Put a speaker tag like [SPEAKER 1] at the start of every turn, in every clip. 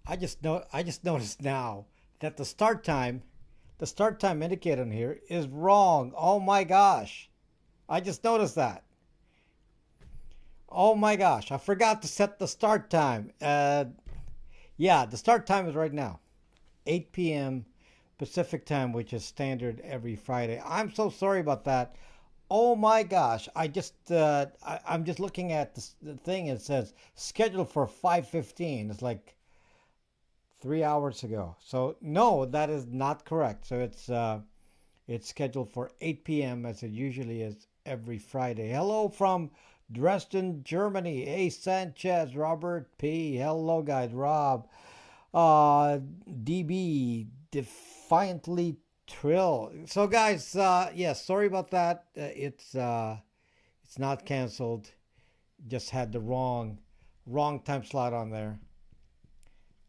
[SPEAKER 1] I just noticed now that the start time indicator on here is wrong. Oh my gosh. I just noticed that. Oh my gosh. I forgot to set the start time. Yeah, the start time is right now. 8 p.m. Pacific time, which is standard every Friday. I'm so sorry about that. Oh my gosh! I'm just looking at the thing. It says scheduled for 5:15. It's like 3 hours ago. So no, that is not correct. So it's scheduled for 8 p.m. as it usually is every Friday. Hello from Dresden, Germany. A Sanchez, Robert P. Hello guys, Rob. DB defiantly trill. So guys, yeah, sorry about that. It's not canceled. Just had the wrong time slot on there.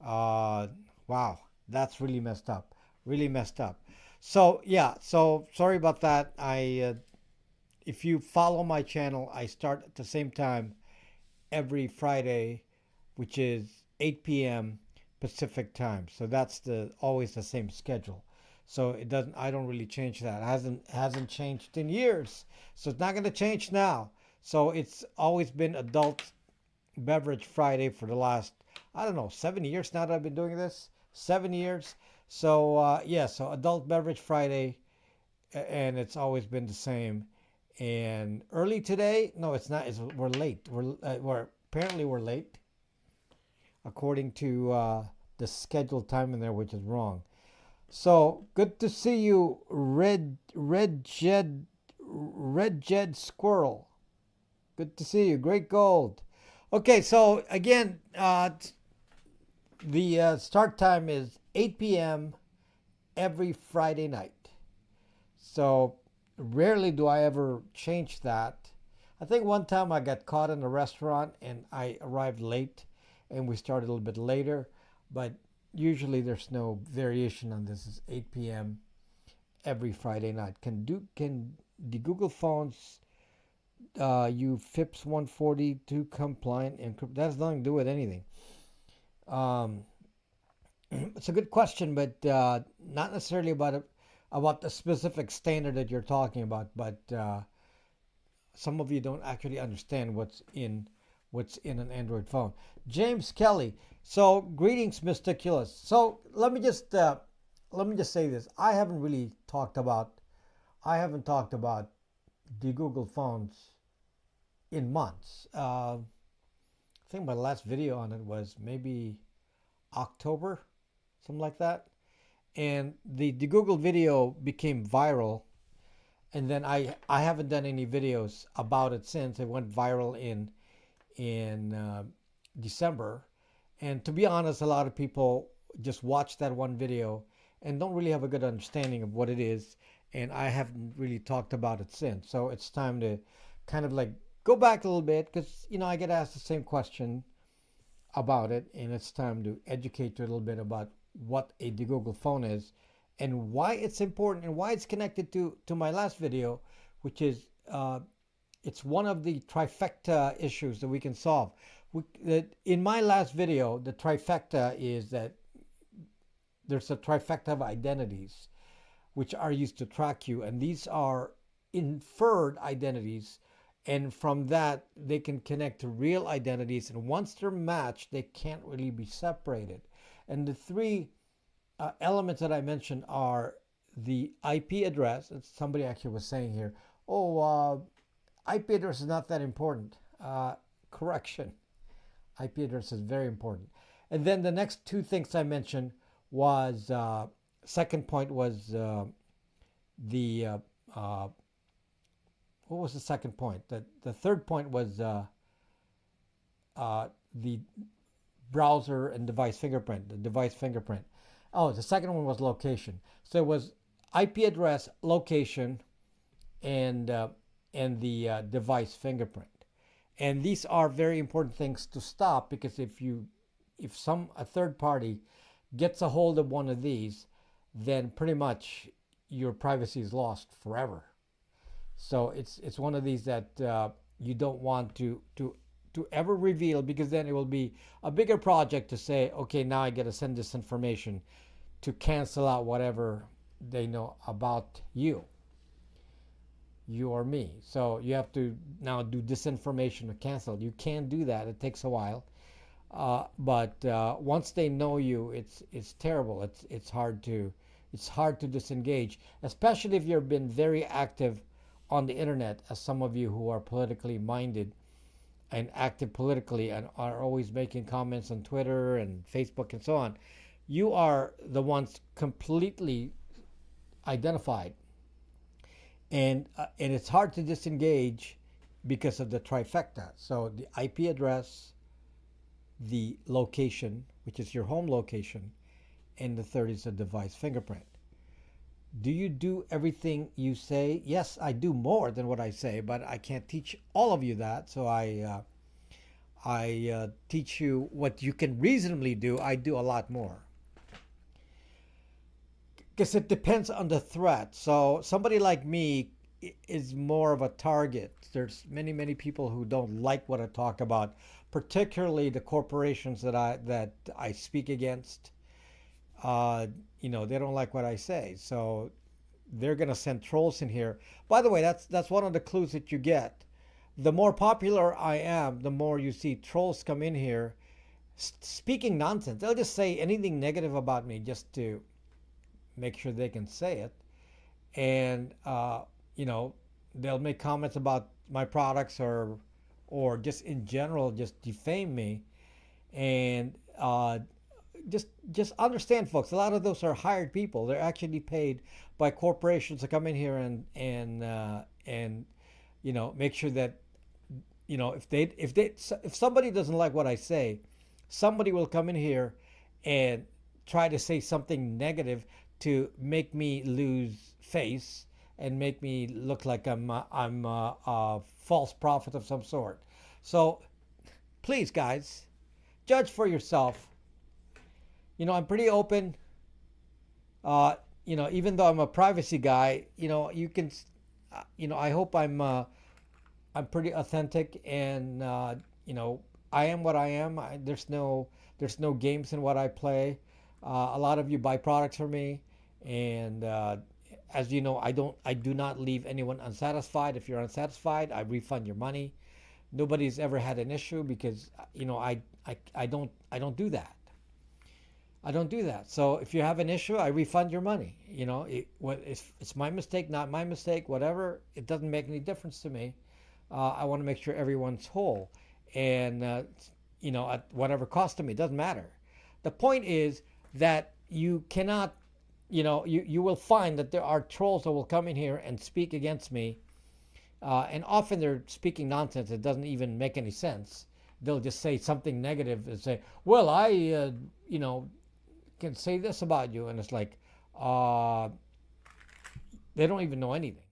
[SPEAKER 1] Uh, wow, that's really messed up. Really messed up. So yeah, so sorry about that. If you follow my channel, I start at the same time every Friday, which is 8 p.m. Pacific time. So that's the always the same schedule. So it doesn't. I don't really change that. It hasn't changed in years. So it's not going to change now. So it's always been adult beverage Friday for the last, I don't know, 7 years now that I've been doing this. 7 years. So yeah. So adult beverage Friday, and it's always been the same. And early today, no, it's not. We're late. We're apparently we're late according to the scheduled time in there, which is wrong. So good to see you, Red Jed Squirrel. Good to see you. Great gold. Okay, so again, the start time is 8 p.m. every Friday night. So rarely do I ever change that. I think one time I got caught in a restaurant and I arrived late and we started a little bit later, but usually there's no variation on this. It's 8 p.m. every Friday night. Can the Google phones you FIPS 142 compliant encrypt? That has nothing to do with anything. Um, it's a good question, but not necessarily about the specific standard that you're talking about. But some of you don't actually understand what's in an Android phone. James Kelly. So greetings, Mysticulous. So let me just say this. I haven't talked about the Google phones in months. I think my last video on it was maybe October, something like that. And the Google video became viral, and then I haven't done any videos about it since. It went viral in December, and to be honest, a lot of people just watch that one video and don't really have a good understanding of what it is, and I haven't really talked about it since. So it's time to kind of like go back a little bit because I get asked the same question about it, and it's time to educate you a little bit about what a Google phone is and why it's important and why it's connected to my last video, which is it's one of the trifecta issues that we can solve. In my last video, the trifecta is that there's a trifecta of identities which are used to track you, and these are inferred identities, and from that they can connect to real identities, and once they're matched they can't really be separated. And the three elements that I mentioned are the IP address. Somebody actually was saying here, oh, IP address is not that important. Correction. IP address is very important. And then the next two things I mentioned was second point was the what was the second point? The third point was the browser and device fingerprint. The device fingerprint. Oh, the second one was location. So it was IP address, location, and the device fingerprint. And these are very important things to stop, because if a third party gets a hold of one of these, then pretty much your privacy is lost forever. So it's one of these that you don't want to to ever reveal, because then it will be a bigger project to say, okay, now I got to send this information to cancel out whatever they know about you or me. So you have to now do disinformation to cancel. You can't do that. It takes a while. But once they know you, it's terrible. It's hard to disengage, especially if you've been very active on the internet, as some of you who are politically minded and active politically and are always making comments on Twitter and Facebook and so on. You are the ones completely identified, and it's hard to disengage because of the trifecta. So the IP address, the location, which is your home location, and the third is the device fingerprint. Do you do everything you say? Yes, I do more than what I say, but I can't teach all of you that. So I teach you what you can reasonably do. I do a lot more. Because it depends on the threat. So somebody like me is more of a target. There's many people who don't like what I talk about, particularly the corporations that I speak against. They don't like what I say, so they're gonna send trolls in here. By the way, that's one of the clues that you get. The more popular I am, the more you see trolls come in here speaking nonsense. They'll just say anything negative about me just to make sure they can say it, and they'll make comments about my products or just in general just defame me, and just understand, folks, a lot of those are hired people. They're actually paid by corporations to come in here and make sure that if somebody doesn't like what I say, somebody will come in here and try to say something negative to make me lose face and make me look like I'm a false prophet of some sort. So please, guys, judge for yourself. I'm pretty open. Even though I'm a privacy guy, you can, I hope I'm pretty authentic, and I am what I am. There's no games in what I play. A lot of you buy products from me, and as you know, I do not leave anyone unsatisfied. If you're unsatisfied, I refund your money. Nobody's ever had an issue because I don't do that. I don't do that. So if you have an issue, I refund your money. It's my mistake, not my mistake, whatever. It doesn't make any difference to me. I want to make sure everyone's whole, and at whatever cost to me, it doesn't matter. The point is that you cannot, you will find that there are trolls that will come in here and speak against me, and often they're speaking nonsense. It doesn't even make any sense. They'll just say something negative and say, well, I can say this about you, and it's like they don't even know anything.